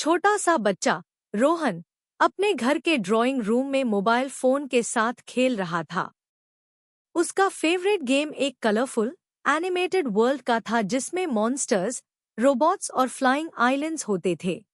छोटा सा बच्चा रोहन अपने घर के ड्राइंग रूम में मोबाइल फोन के साथ खेल रहा था। उसका फेवरेट गेम एक कलरफुल एनिमेटेड वर्ल्ड का था जिसमें मॉन्स्टर्स, रोबोट्स और फ्लाइंग आइलैंड्स होते थे।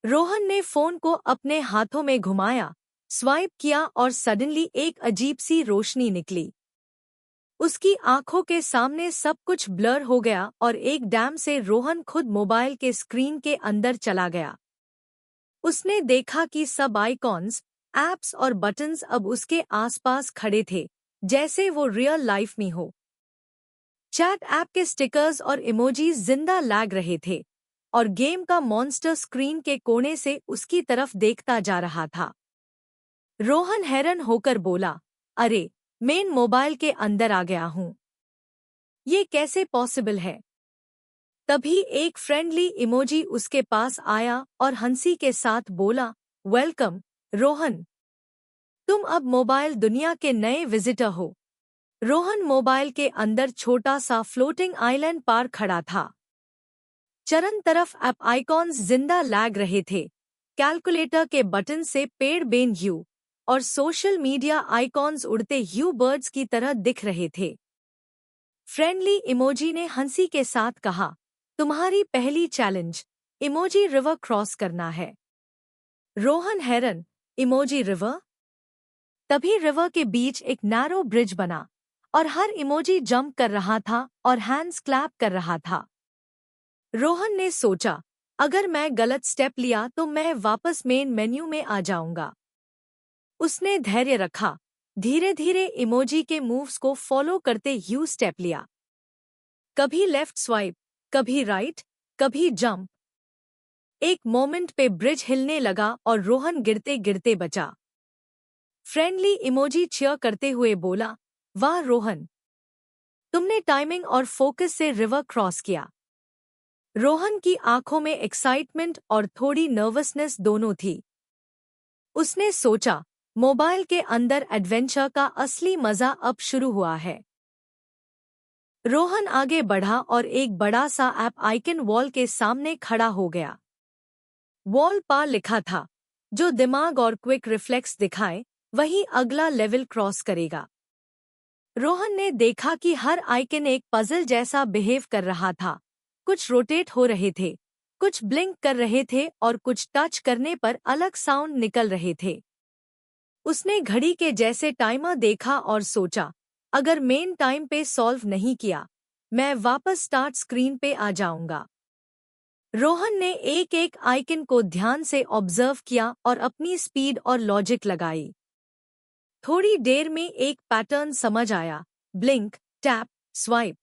रोहन ने फोन को अपने हाथों में घुमाया, स्वाइप किया और सडनली एक अजीब सी रोशनी निकली। उसकी आंखों के सामने सब कुछ ब्लर हो गया और एक डैम से रोहन खुद मोबाइल के स्क्रीन के अंदर चला गया। उसने देखा कि सब आइकॉन्स, ऐप्स और बटन्स अब उसके आसपास खड़े थे, जैसे वो रियल लाइफ में हो। चैट ऐप के स्टिकर्स और इमोजीज जिंदा लैग रहे थे और गेम का मॉन्स्टर स्क्रीन के कोने से उसकी तरफ देखता जा रहा था। रोहन हैरान होकर बोला, अरे, मैं मोबाइल के अंदर आ गया हूँ। ये कैसे पॉसिबल है? तभी एक फ्रेंडली इमोजी उसके पास आया और हंसी के साथ बोला, वेलकम रोहन, तुम अब मोबाइल दुनिया के नए विजिटर हो। रोहन मोबाइल के अंदर छोटा सा फ्लोटिंग आइलैंड पार खड़ा था। चरन तरफ ऐप आइकॉन्स जिंदा लैग रहे थे, कैलकुलेटर के बटन से पेड़ बेन यू और सोशल मीडिया आइकॉन्स उड़ते यू बर्ड्स की तरह दिख रहे थे। फ्रेंडली इमोजी ने हंसी के साथ कहा, तुम्हारी पहली चैलेंज इमोजी रिवर क्रॉस करना है। Rohan heron, emoji river? तभी रिवर के बीच एक नैरो ब्रिज बना और हर इमोजी जंप कर रहा था और हैंड्स क्लैप कर रहा था। रोहन ने सोचा, अगर मैं गलत स्टेप लिया तो मैं वापस मेन मेन्यू में आ जाऊंगा। उसने धैर्य रखा, धीरे धीरे इमोजी के मूव्स को फॉलो करते यू स्टेप लिया। कभी लेफ्ट स्वाइप, कभी राइट, कभी जंप। एक मोमेंट पे ब्रिज हिलने लगा और रोहन गिरते गिरते बचा। फ्रेंडली इमोजी चीयर करते हुए बोला, वाह रोहन, तुमने टाइमिंग और फोकस से रिवर क्रॉस किया। रोहन की आंखों में एक्साइटमेंट और थोड़ी नर्वसनेस दोनों थी। उसने सोचा, मोबाइल के अंदर एडवेंचर का असली मजा अब शुरू हुआ है। रोहन आगे बढ़ा और एक बड़ा सा ऐप आइकन वॉल के सामने खड़ा हो गया। वॉल पर लिखा था, जो दिमाग और क्विक रिफ्लेक्स दिखाए वही अगला लेवल क्रॉस करेगा। रोहन ने देखा कि हर आइकन एक पजल जैसा बिहेव कर रहा था। कुछ रोटेट हो रहे थे, कुछ ब्लिंक कर रहे थे और कुछ टच करने पर अलग साउंड निकल रहे थे। उसने घड़ी के जैसे टाइमर देखा और सोचा, अगर मेन टाइम पे सॉल्व नहीं किया, मैं वापस स्टार्ट स्क्रीन पे आ जाऊंगा। रोहन ने एक एक आइकन को ध्यान से ऑब्जर्व किया और अपनी स्पीड और लॉजिक लगाई। थोड़ी देर में एक पैटर्न समझ आया, ब्लिंक, टैप, स्वाइप।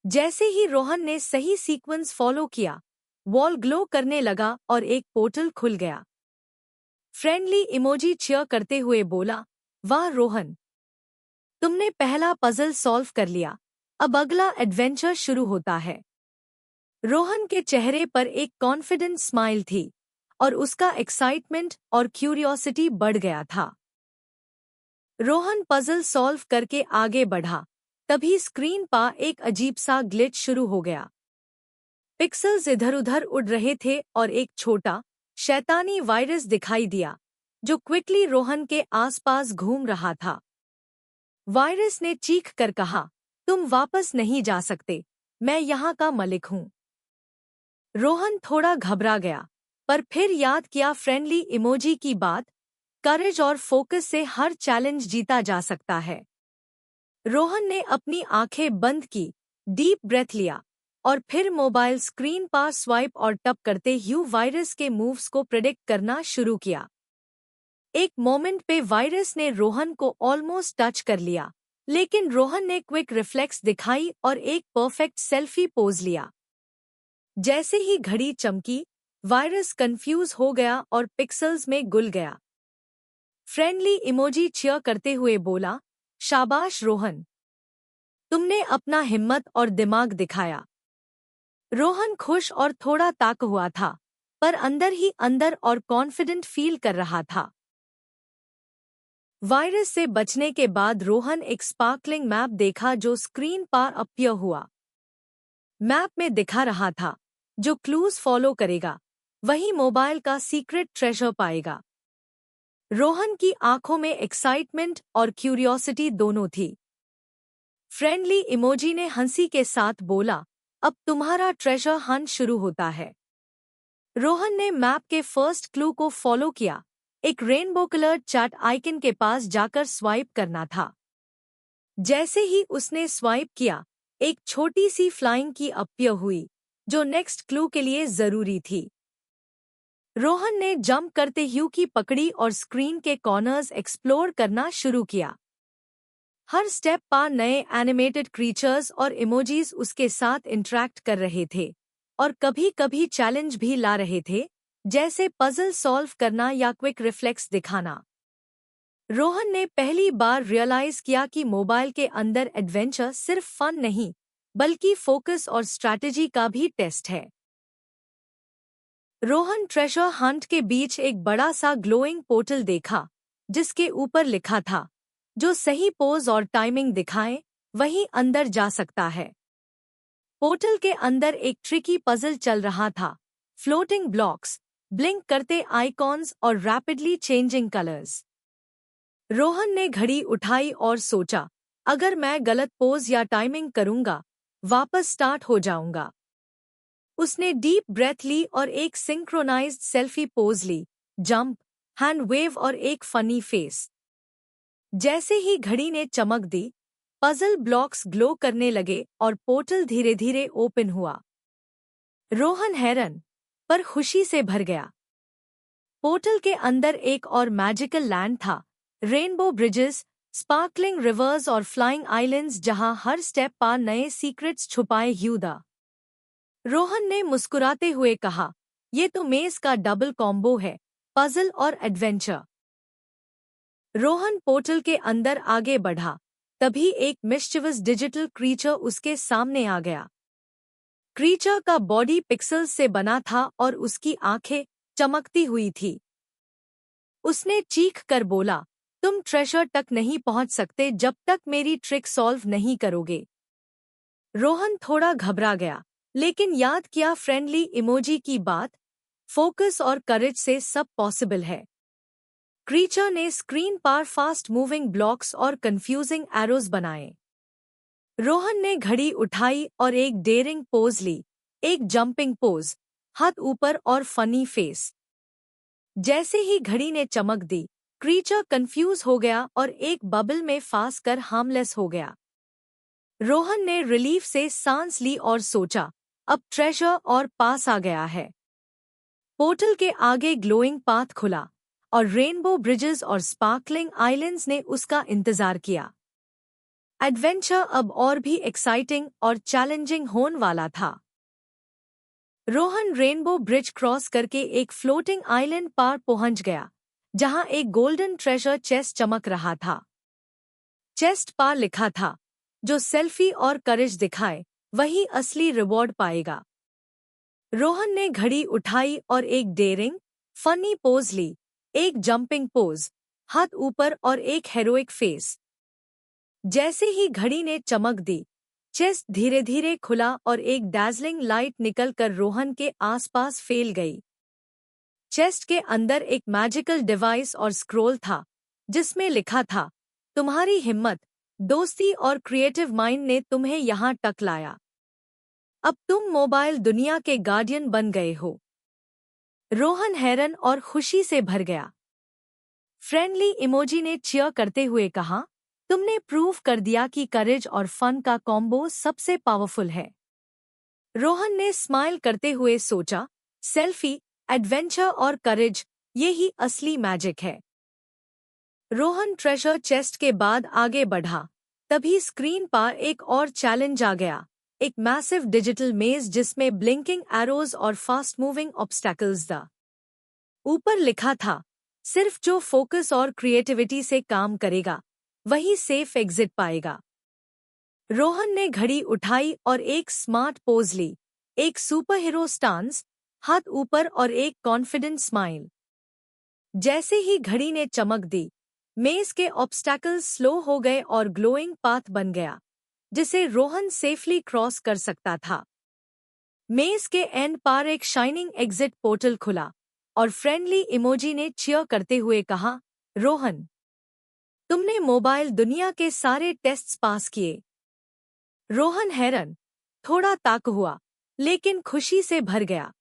जैसे ही रोहन ने सही सीक्वेंस फॉलो किया, वॉल ग्लो करने लगा और एक पोर्टल खुल गया। फ्रेंडली इमोजी चीयर करते हुए बोला, वाह रोहन, तुमने पहला पजल सॉल्व कर लिया, अब अगला एडवेंचर शुरू होता है। रोहन के चेहरे पर एक कॉन्फिडेंट स्माइल थी और उसका एक्साइटमेंट और क्यूरियोसिटी बढ़ गया था। रोहन पजल सॉल्व करके आगे बढ़ा, तभी स्क्रीन पर एक अजीब सा ग्लिच शुरू हो गया। पिक्सेल्स इधर-उधर उड़ रहे थे और एक छोटा, शैतानी वायरस दिखाई दिया, जो क्विकली रोहन के आसपास घूम रहा था। वायरस ने चीख कर कहा, तुम वापस नहीं जा सकते, मैं यहाँ का मलिक हूँ। रोहन थोड़ा घबरा गया, पर फिर याद किया फ्रेंडली इमोजी की बात, करेज और फोकस से हर चैलेंज जीता जा सकता है। रोहन ने अपनी आंखें बंद की, डीप ब्रेथ लिया और फिर मोबाइल स्क्रीन पर स्वाइप और टप करते हुए वायरस के मूव्स को प्रेडिक्ट करना शुरू किया। एक मोमेंट पे वायरस ने रोहन को ऑलमोस्ट टच कर लिया, लेकिन रोहन ने क्विक रिफ्लेक्स दिखाई और एक परफेक्ट सेल्फी पोज लिया। जैसे ही घड़ी चमकी, वायरस कंफ्यूज हो गया और पिक्सेल्स में घुल गया। फ्रेंडली इमोजी चीयर करते हुए बोला, शाबाश रोहन, तुमने अपना हिम्मत और दिमाग दिखाया। रोहन खुश और थोड़ा ताक हुआ था, पर अंदर ही अंदर और कॉन्फिडेंट फील कर रहा था। वायरस से बचने के बाद रोहन एक स्पार्कलिंग मैप देखा जो स्क्रीन पर अपीयर हुआ। मैप में दिखा रहा था, जो क्लूज फॉलो करेगा, वही मोबाइल का सीक्रेट ट्रेजर पाएगा। रोहन की आंखों में एक्साइटमेंट और क्यूरियोसिटी दोनों थी। फ्रेंडली इमोजी ने हंसी के साथ बोला, अब तुम्हारा ट्रेजर हंट शुरू होता है। रोहन ने मैप के फर्स्ट क्लू को फॉलो किया। एक रेनबो कलर्ड चैट आइकन के पास जाकर स्वाइप करना था। जैसे ही उसने स्वाइप किया, एक छोटी सी फ्लाइंग की अपीयर हुई, जो नेक्स्ट क्लू के लिए जरूरी थी। रोहन ने जंप करते ह्यू की पकड़ी और स्क्रीन के कॉर्नर्स एक्सप्लोर करना शुरू किया। हर स्टेप पर नए एनिमेटेड क्रीचर्स और इमोजीज उसके साथ इंटरैक्ट कर रहे थे और कभी-कभी चैलेंज भी ला रहे थे, जैसे पजल सॉल्व करना या क्विक रिफ्लेक्स दिखाना। रोहन ने पहली बार रियलाइज किया कि मोबाइल के अंदर एडवेंचर सिर्फ फन नहीं, बल्कि फोकस और स्ट्रैटेजी का भी टेस्ट है। रोहन ट्रेजर हंट के बीच एक बड़ा सा ग्लोइंग पोर्टल देखा, जिसके ऊपर लिखा था, जो सही पोज और टाइमिंग दिखाए, वही अंदर जा सकता है। पोर्टल के अंदर एक ट्रिकी पजल चल रहा था, फ्लोटिंग ब्लॉक्स, ब्लिंक करते आइकॉन्स और रैपिडली चेंजिंग कलर्स। रोहन ने घड़ी उठाई और सोचा, अगर मैं गलत पोज या टाइमिंग करूंगा, वापस स्टार्ट हो जाऊंगा। उसने डीप ब्रेथ ली और एक सिंक्रोनाइज्ड सेल्फी पोज ली, जंप, हैंड वेव और एक फनी फेस। जैसे ही घड़ी ने चमक दी, पजल ब्लॉक्स ग्लो करने लगे और पोर्टल धीरे धीरे ओपन हुआ। रोहन हैरान पर खुशी से भर गया। पोर्टल के अंदर एक और मैजिकल लैंड था, रेनबो ब्रिजेस, स्पार्कलिंग रिवर्स और फ्लाइंग आइलैंड्स, जहां हर स्टेप पर नए सीक्रेट्स छुपाए ह्यूदा। रोहन ने मुस्कुराते हुए कहा, ये तो मेज का डबल कॉम्बो है, पजल और एडवेंचर। रोहन पोर्टल के अंदर आगे बढ़ा, तभी एक मिस्चिवस डिजिटल क्रीचर उसके सामने आ गया। क्रीचर का बॉडी पिक्सेल्स से बना था और उसकी आंखें चमकती हुई थी। उसने चीख कर बोला, तुम ट्रेजर तक नहीं पहुंच सकते जब तक मेरी ट्रिक सॉल्व नहीं करोगे। रोहन थोड़ा घबरा गया, लेकिन याद किया फ्रेंडली इमोजी की बात, फोकस और करेज से सब पॉसिबल है। क्रीचर ने स्क्रीन पर फास्ट मूविंग ब्लॉक्स और कंफ्यूजिंग एरोज बनाए। रोहन ने घड़ी उठाई और एक डेयरिंग पोज ली, एक जंपिंग पोज, हाथ ऊपर और फनी फेस। जैसे ही घड़ी ने चमक दी, क्रीचर कंफ्यूज हो गया और एक बबल में फांस कर हार्मलेस हो गया। रोहन ने रिलीफ से सांस ली और सोचा, अब ट्रेजर और पास आ गया है। पोर्टल के आगे ग्लोइंग पाथ खुला और रेनबो ब्रिजेस और स्पार्कलिंग आइलैंड्स ने उसका इंतजार किया। एडवेंचर अब और भी एक्साइटिंग और चैलेंजिंग होने वाला था। रोहन रेनबो ब्रिज क्रॉस करके एक फ्लोटिंग आइलैंड पार पहुंच गया, जहां एक गोल्डन ट्रेजर चेस्ट चमक रहा था। चेस्ट पर लिखा था, जो सेल्फी और करेज दिखाए, वही असली रिवॉर्ड पाएगा। रोहन ने घड़ी उठाई और एक डेयरिंग, फनी पोज ली, एक जंपिंग पोज, हाथ ऊपर और एक हेरोइक फेस। जैसे ही घड़ी ने चमक दी, चेस्ट धीरे धीरे खुला और एक डैज़लिंग लाइट निकलकर रोहन के आसपास फैल गई। चेस्ट के अंदर एक मैजिकल डिवाइस और स्क्रोल था, जिसमें लिखा था, तुम्हारी हिम्मत, दोस्ती और क्रिएटिव माइंड ने तुम्हें यहाँ तक लाया। अब तुम मोबाइल दुनिया के गार्डियन बन गए हो। रोहन हैरान और खुशी से भर गया। फ्रेंडली इमोजी ने चीयर करते हुए कहा, तुमने प्रूव कर दिया कि करेज और फन का कॉम्बो सबसे पावरफुल है। रोहन ने स्माइल करते हुए सोचा, सेल्फी, एडवेंचर और करेज, यही असली मैजिक है। रोहन ट्रेजर चेस्ट के बाद आगे बढ़ा, तभी स्क्रीन पर एक और चैलेंज आ गया, एक मैसिव डिजिटल मेज जिसमें ब्लिंकिंग एरोज और फास्ट मूविंग ऑब्स्टैकल्स था। ऊपर लिखा था, सिर्फ जो फोकस और क्रिएटिविटी से काम करेगा, वही सेफ एग्जिट पाएगा। रोहन ने घड़ी उठाई और एक स्मार्ट पोज ली, एक सुपरहीरो स्टांस, हाथ ऊपर और एक कॉन्फिडेंट स्माइल। जैसे ही घड़ी ने चमक दी, मेज के ऑब्स्टैकल्स स्लो हो गए और ग्लोइंग पाथ बन गया, जिसे रोहन सेफली क्रॉस कर सकता था। मेज के एंड पार एक शाइनिंग एग्जिट पोर्टल खुला और फ्रेंडली इमोजी ने चीयर करते हुए कहा, रोहन, तुमने मोबाइल दुनिया के सारे टेस्ट्स पास किए। रोहन हैरान, थोड़ा ताक हुआ, लेकिन खुशी से भर गया।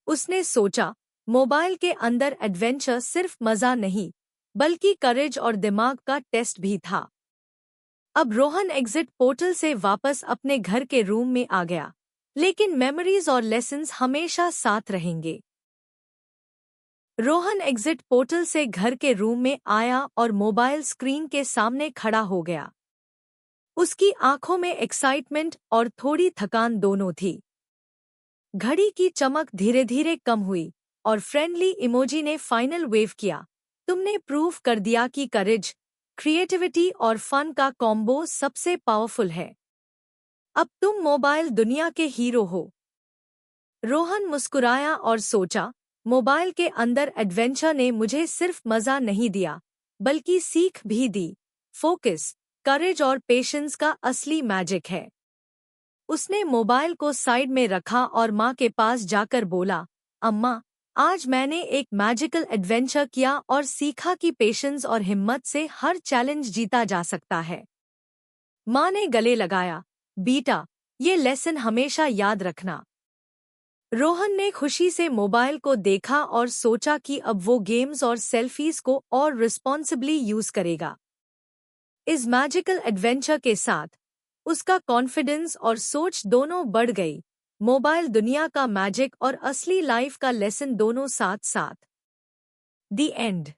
उसने सोचा, मोबाइल के अंदर एडवेंचर सिर्फ मजा नहीं, बल्कि करेज और दिमाग का टेस्ट भी था। अब रोहन एग्जिट पोर्टल से वापस अपने घर के रूम में आ गया, लेकिन मेमोरीज और लेसन्स हमेशा साथ रहेंगे। रोहन एग्जिट पोर्टल से घर के रूम में आया और मोबाइल स्क्रीन के सामने खड़ा हो गया। उसकी आंखों में एक्साइटमेंट और थोड़ी थकान दोनों थी। घड़ी की चमक धीरे धीरे कम हुई और फ्रेंडली इमोजी ने फाइनल वेव किया, तुमने प्रूव कर दिया कि करेज, क्रिएटिविटी और फन का कॉम्बो सबसे पावरफुल है। अब तुम मोबाइल दुनिया के हीरो हो। रोहन मुस्कुराया और सोचा, मोबाइल के अंदर एडवेंचर ने मुझे सिर्फ मजा नहीं दिया, बल्कि सीख भी दी। फोकस, करेज और पेशेंस का असली मैजिक है। उसने मोबाइल को साइड में रखा और माँ के पास जाकर बोला, अम्मा, आज मैंने एक मैजिकल एडवेंचर किया और सीखा कि पेशेंस और हिम्मत से हर चैलेंज जीता जा सकता है। माँ ने गले लगाया, बेटा, ये लेसन हमेशा याद रखना। रोहन ने खुशी से मोबाइल को देखा और सोचा कि अब वो गेम्स और सेल्फीज को और रिस्पॉन्सिबली यूज करेगा। इस मैजिकल एडवेंचर के साथ उसका कॉन्फिडेंस और सोच दोनों बढ़ गई। मोबाइल दुनिया का मैजिक और असली लाइफ का लेसन दोनों साथ साथ। The end.